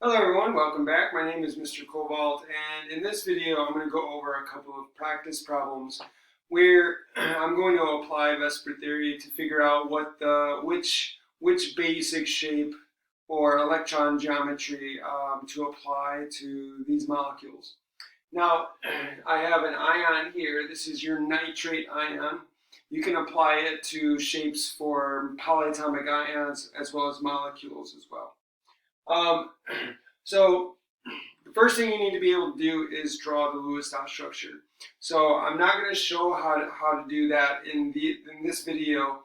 Hello everyone, welcome back. My name is Mr. Cobalt, and in this video I'm going to go over a couple of practice problems where I'm going to apply VSEPR theory to figure out which basic shape or electron geometry to apply to these molecules. Now, I have an ion here. This is your nitrate ion. You can apply it to shapes for polyatomic ions as well as molecules as well. Um, so the first thing you need to be able to do is draw the Lewis dot structure. So I'm not going to show how to do that in this video.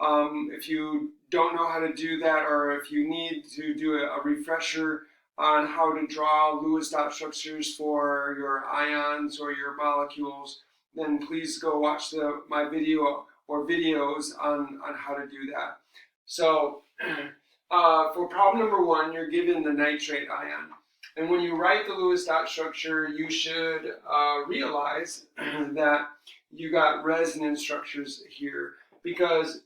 If you don't know how to do that, or if you need to do a refresher on how to draw Lewis dot structures for your ions or your molecules, then please go watch my video or videos on how to do that. So for problem number one, you're given the nitrate ion. And when you write the Lewis dot structure, you should realize that you got resonance structures here. Because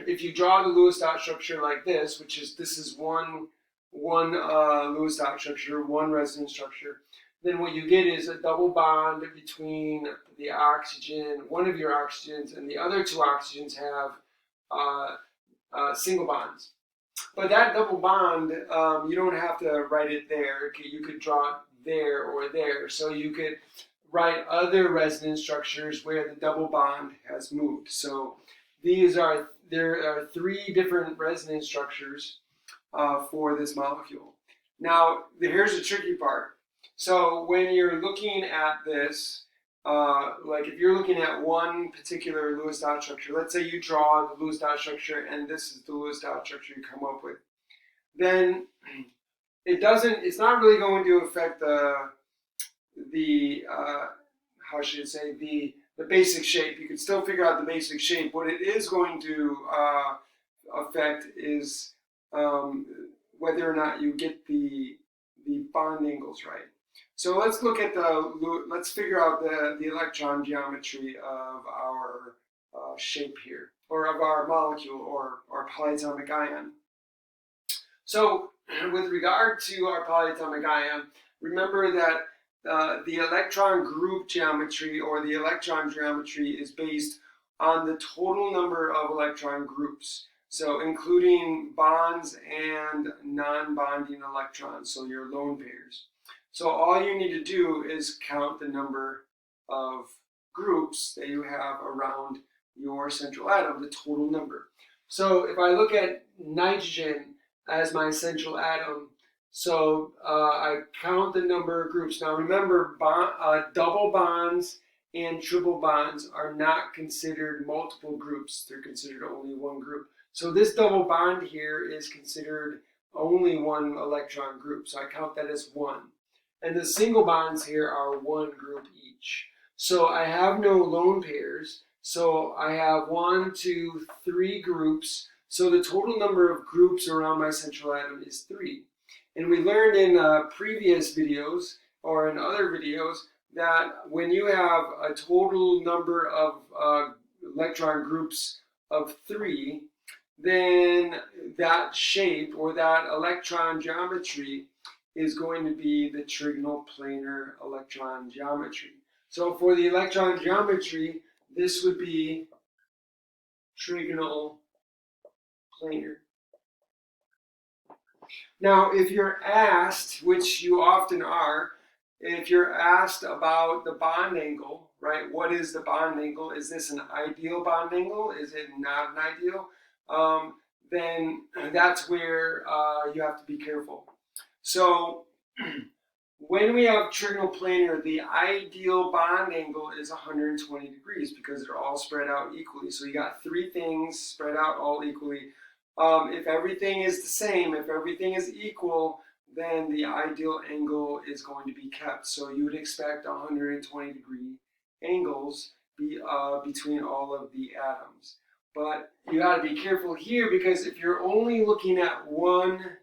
if you draw the Lewis dot structure like this, this is one Lewis dot structure, one resonance structure, then what you get is a double bond between the oxygen, one of your oxygens, and the other two oxygens have single bonds. But that double bond, you don't have to write it there. Okay, you could draw it there or there. So you could write other resonance structures where the double bond has moved. So there are three different resonance structures for this molecule. Now, here's the tricky part. So when you're looking at this, like if you're looking at one particular Lewis dot structure, let's say you draw the Lewis dot structure and this is the Lewis dot structure you come up with, then it's not really going to affect the how should I say, the basic shape. You can still figure out the basic shape. What it is going to affect is whether or not you get the bond angles right. So let's look at let's figure out the electron geometry of our shape here, or of our molecule or polyatomic ion. So with regard to our polyatomic ion, remember that the electron group geometry or the electron geometry is based on the total number of electron groups. So including bonds and non-bonding electrons, so your lone pairs. So all you need to do is count the number of groups that you have around your central atom, the total number. So if I look at nitrogen as my central atom, so I count the number of groups. Now remember, double bonds and triple bonds are not considered multiple groups. They're considered only one group. So this double bond here is considered only one electron group. So I count that as one. And the single bonds here are one group each. So I have no lone pairs. So I have 1, 2, 3 groups. So the total number of groups around my central atom is 3. And we learned in previous videos or in other videos that when you have a total number of electron groups of 3, then that shape or that electron geometry is going to be the trigonal planar electron geometry. So for the electron geometry, this would be trigonal planar. Now, if you're asked, which you often are, if you're asked about the bond angle, right? What is the bond angle? Is this an ideal bond angle? Is it not an ideal? Then that's where you have to be careful. So when we have trigonal planar, the ideal bond angle is 120 degrees because they're all spread out equally. So you got three things spread out all equally. If everything is the same, if everything is equal, then the ideal angle is going to be kept. So you would expect 120 degree angles between all of the atoms. But you got to be careful here because if you're only looking at one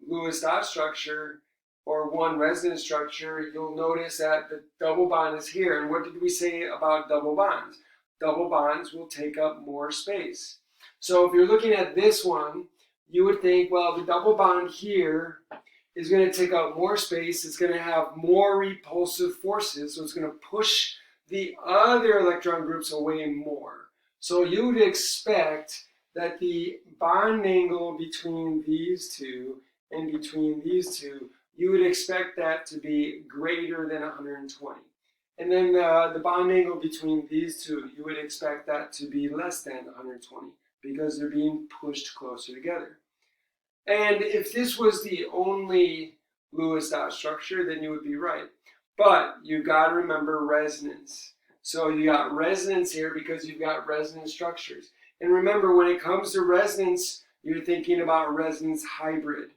Lewis dot structure or one resonance structure, you'll notice that the double bond is here. And what did we say about double bonds? Double bonds will take up more space. So if you're looking at this one, you would think, well, the double bond here is going to take up more space. It's going to have more repulsive forces, so it's going to push the other electron groups away more. So you would expect that the bond angle between these two and between these two, you would expect that to be greater than 120. And then the bond angle between these two, you would expect that to be less than 120 because they're being pushed closer together. And if this was the only Lewis dot structure, then you would be right. But you've got to remember resonance. So you got resonance here because you've got resonance structures. And remember, when it comes to resonance, you're thinking about resonance hybrid.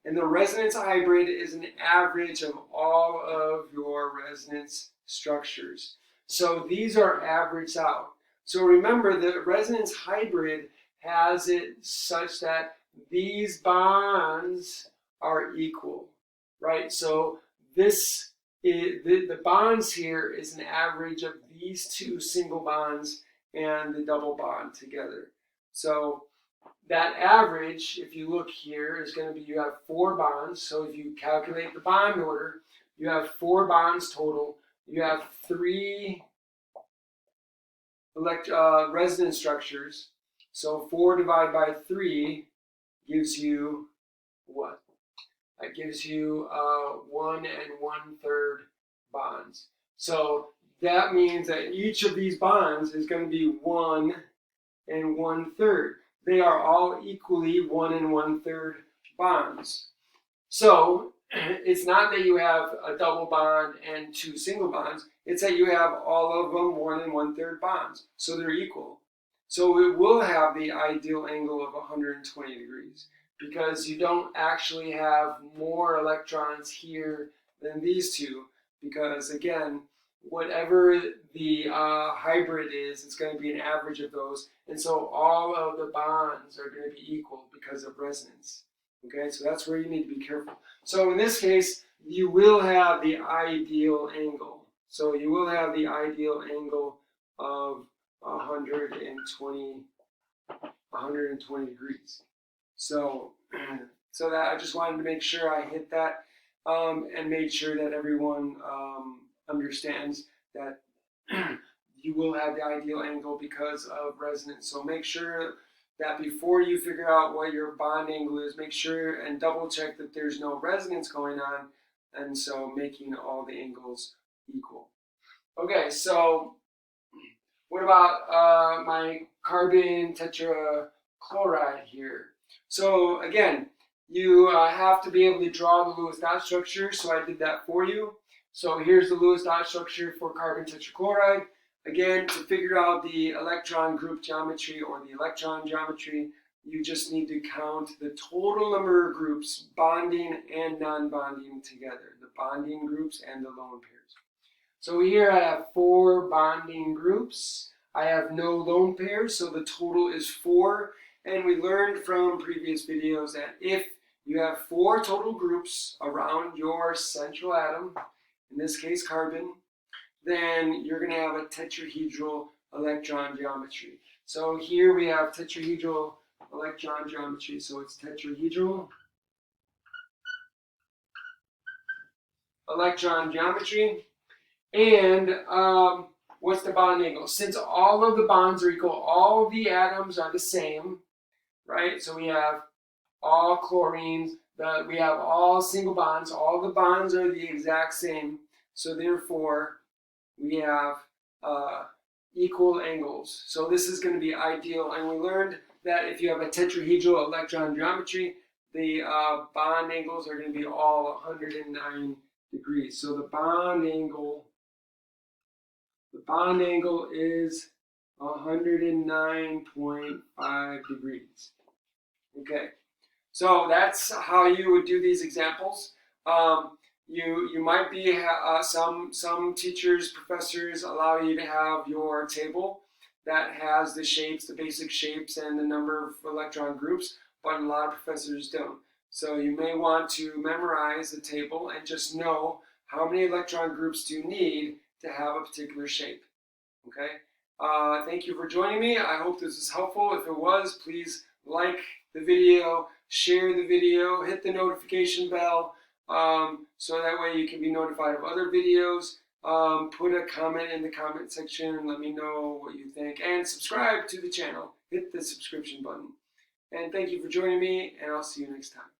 And the resonance hybrid is an average of all of your resonance structures. So these are averaged out. So remember, the resonance hybrid has it such that these bonds are equal, right? So this is, the bonds here is an average of these two single bonds and the double bond together. So that average, if you look here, is going to be, you have 4 bonds. So if you calculate the bond order, you have 4 bonds total. You have 3 resonance structures. So 4 divided by 3 gives you what? That gives you 1 1/3 bonds. So that means that each of these bonds is going to be 1 1/3. They are all equally 1 1/3 bonds. So it's not that you have a double bond and 2 single bonds. It's that you have all of them 1 1/3 bonds. So they're equal. So it will have the ideal angle of 120 degrees because you don't actually have more electrons here than these two, because again, whatever the hybrid is, it's going to be an average of those, and so all of the bonds are going to be equal because of resonance. Okay, so that's where you need to be careful. So in this case, you will have the ideal angle. So you will have the ideal angle of 120 degrees. So that I just wanted to make sure I hit that and made sure that everyone understands that you will have the ideal angle because of resonance. So make sure that before you figure out what your bond angle is, make sure and double check that there's no resonance going on, and so making all the angles equal. Okay, so what about my carbon tetrachloride here? So again, you have to be able to draw the Lewis dot structure, so I did that for you. So here's the Lewis dot structure for carbon tetrachloride. Again, to figure out the electron group geometry or the electron geometry, you just need to count the total number of groups, bonding and non-bonding together, the bonding groups and the lone pairs. So here I have 4 bonding groups. I have no lone pairs, so the total is 4. And we learned from previous videos that if you have 4 total groups around your central atom, in this case carbon, then you're going to have a tetrahedral electron geometry. So here we have tetrahedral electron geometry, so it's tetrahedral electron geometry. And what's the bond angle? Since all of the bonds are equal, all of the atoms are the same, right? So we have all chlorines, we have all single bonds, all the bonds are the exact same, so therefore we have equal angles. So this is going to be ideal, and we learned that if you have a tetrahedral electron geometry, the bond angles are going to be all 109 degrees. So the bond angle is 109.5 degrees. Okay, so that's how you would do these examples. You might be some teachers, professors allow you to have your table that has the shapes, the basic shapes, and the number of electron groups, but a lot of professors don't. So you may want to memorize the table and just know how many electron groups do you need to have a particular shape. Okay. Thank you for joining me. I hope this was helpful. If it was, please like the video, share the video, hit the notification bell. so that way you can be notified of other videos. Put a comment in the comment section and let me know what you think. And subscribe to the channel. Hit the subscription button. And thank you for joining me, and I'll see you next time.